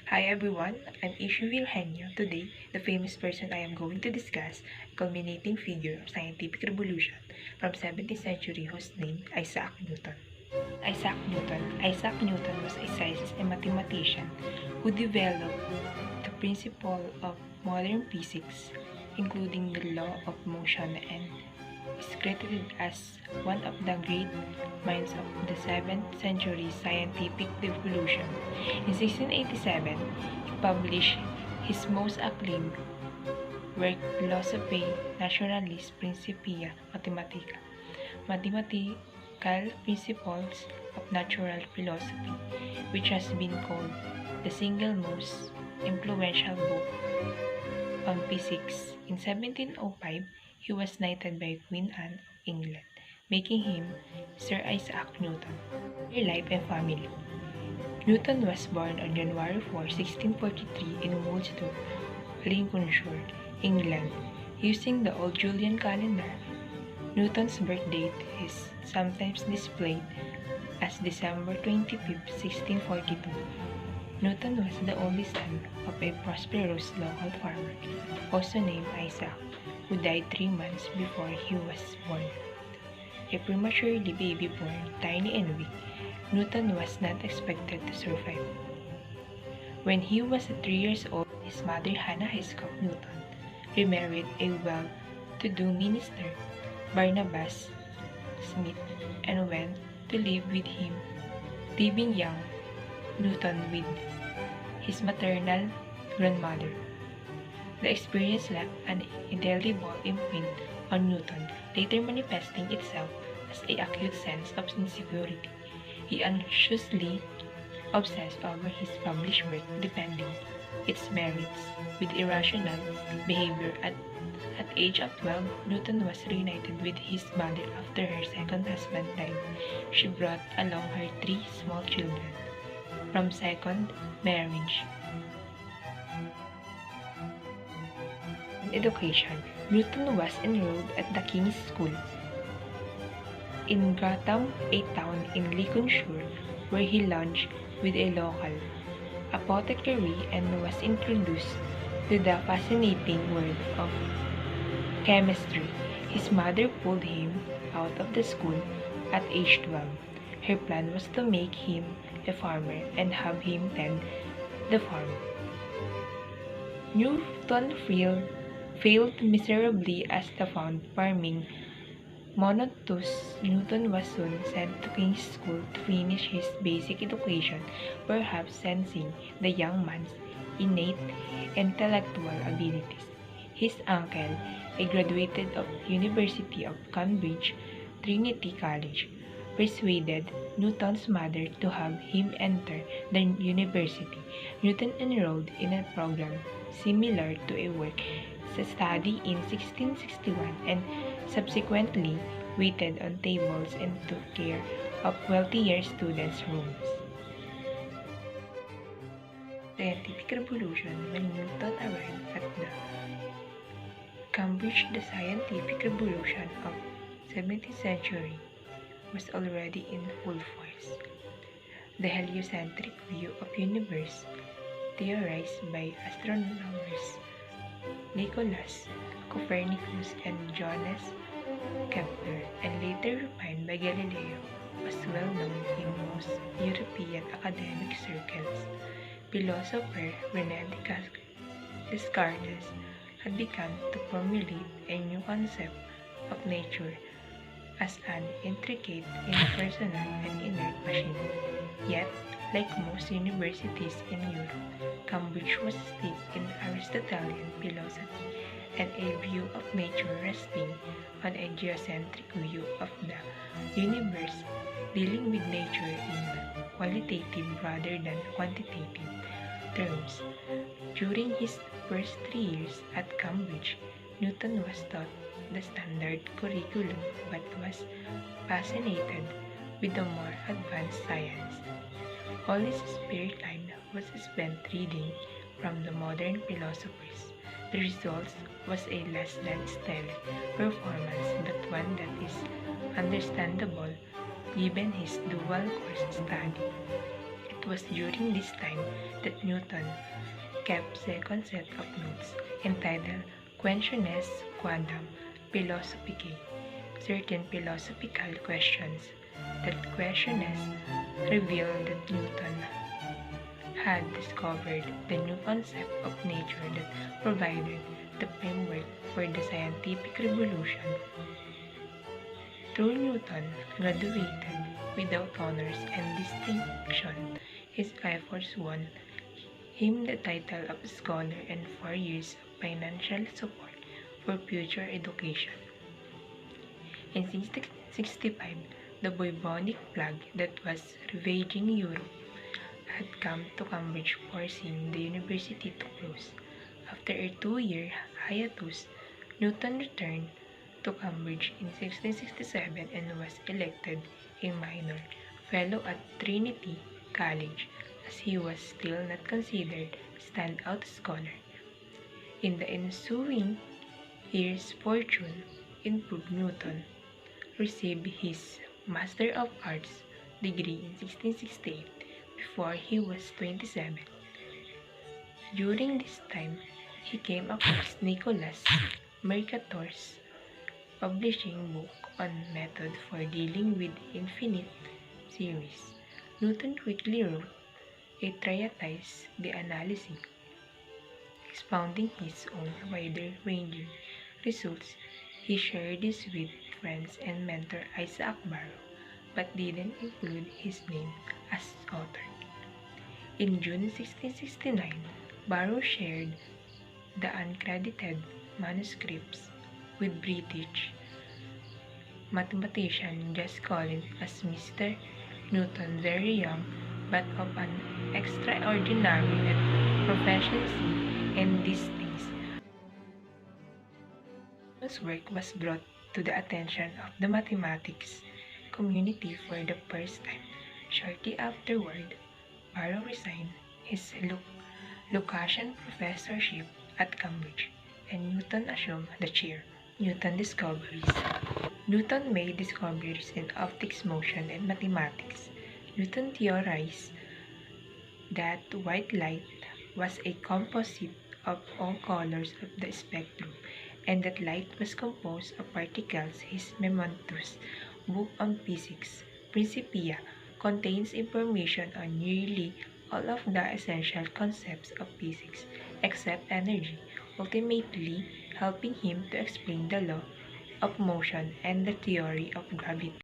Hi everyone, I'm Ishu Vilhenyo. Today, the famous person I am going to discuss, a culminating figure of scientific revolution from 17th century whose name Isaac Newton. Isaac Newton was a scientist and mathematician who developed the principle of modern physics, including the law of motion, and is credited as one of the great minds of the 7th century scientific revolution. In 1687, he published his most acclaimed work, Philosophiae Naturalis Principia Mathematica, Mathematical Principles of Natural Philosophy, which has been called the single most influential book on physics. In 1705, he was knighted by Queen Anne of England, making him Sir Isaac Newton. Their life and family. Newton was born on January 4, 1643 in Woolsthorpe, Lincolnshire, England, using the old Julian calendar. Newton's birth date is sometimes displayed as December 25, 1642. Newton was the only son of a prosperous local farmer, also named Isaac, who died 3 months before he was born. A prematurely baby born, tiny and weak, Newton was not expected to survive. When he was 3 years old, his mother Hannah Hiscock Newton remarried a well-to-do minister, Barnabas Smith, and went to live with him, leaving young Newton with his maternal grandmother. The experience left an indelible imprint on Newton, later manifesting itself as an acute sense of insecurity. He anxiously obsessed over his published work, defending its merits with irrational behavior. At age of 12, Newton was reunited with his mother after her second husband died. She brought along her 3 small children from second marriage. In education, Newton was enrolled at the King's School in Gratham, a town in Lincolnshire, where he lodged with a local apothecary and was introduced to the fascinating world of chemistry. His mother pulled him out of the school at age 12. Her plan was to make him a farmer and have him tend the farm. Newton failed miserably as the farming monotonous. Newton was soon sent to King's School to finish his basic education, perhaps sensing the young man's innate intellectual abilities. His uncle, a graduate of University of Cambridge, Trinity College, persuaded Newton's mother to have him enter the university. Newton enrolled in a program similar to a work study in 1661 and subsequently waited on tables and took care of wealthier students' rooms. Scientific Revolution. When Newton arrived at the Cambridge, the scientific revolution of 17th century was already in full force. The heliocentric view of universe, theorized by astronomers Nicholas Copernicus and Johannes Kepler, and later refined by Galileo, was well known in most European academic circles. Philosopher René Descartes had begun to formulate a new concept of nature as an intricate, impersonal, and inert machine. Yet, like most universities in Europe, Cambridge was steeped in Aristotelian philosophy and a view of nature resting on a geocentric view of the universe, dealing with nature in qualitative rather than quantitative terms. During his first 3 years at Cambridge, Newton was taught the standard curriculum but was fascinated with the more advanced science. All his spare time was spent reading from the modern philosophers. The result was a less than stellar performance, but one that is understandable given his dual course study. It was during this time that Newton kept second set of notes entitled Questiones Quadam Philosophicae, certain philosophical questions. That Questiones revealed that Newton had discovered the new concept of nature that provided the framework for the scientific revolution. Though Newton graduated without honors and distinction, his efforts won him the title of scholar and 4 years of financial support for future education. In 1665, the bubonic plague that was ravaging Europe had come to Cambridge, forcing the university to close. After a 2-year hiatus, Newton returned to Cambridge in 1667 and was elected a minor fellow at Trinity College, as he was still not considered a standout scholar. In the ensuing years, fortune improved. Newton received his Master of Arts degree in 1668 before he was 27. During this time, he came across Nicholas Mercator's publishing book on method for dealing with infinite series. Newton quickly wrote a treatise, De Analysis, expounding his own wider-ranging results. He shared this with friends and mentor Isaac Barrow, but didn't include his name as author. In June 1669, Barrow shared the uncredited manuscripts with British mathematician Jas Collins as Mr. Newton, very young but of an extraordinary proficiency in these things. Newton's work was brought to the attention of the mathematics community for the first time. Shortly afterward, Barrow resigned his Lucasian professorship at Cambridge, and Newton assumed the chair. Newton discoveries. Newton made discoveries in optics, motion, and mathematics. Newton theorized that white light was a composite of all colors of the spectrum, and that light was composed of particles. His momentous book on physics, Principia, contains information on nearly all of the essential concepts of physics, except energy, ultimately helping him to explain the law of motion and the theory of gravity.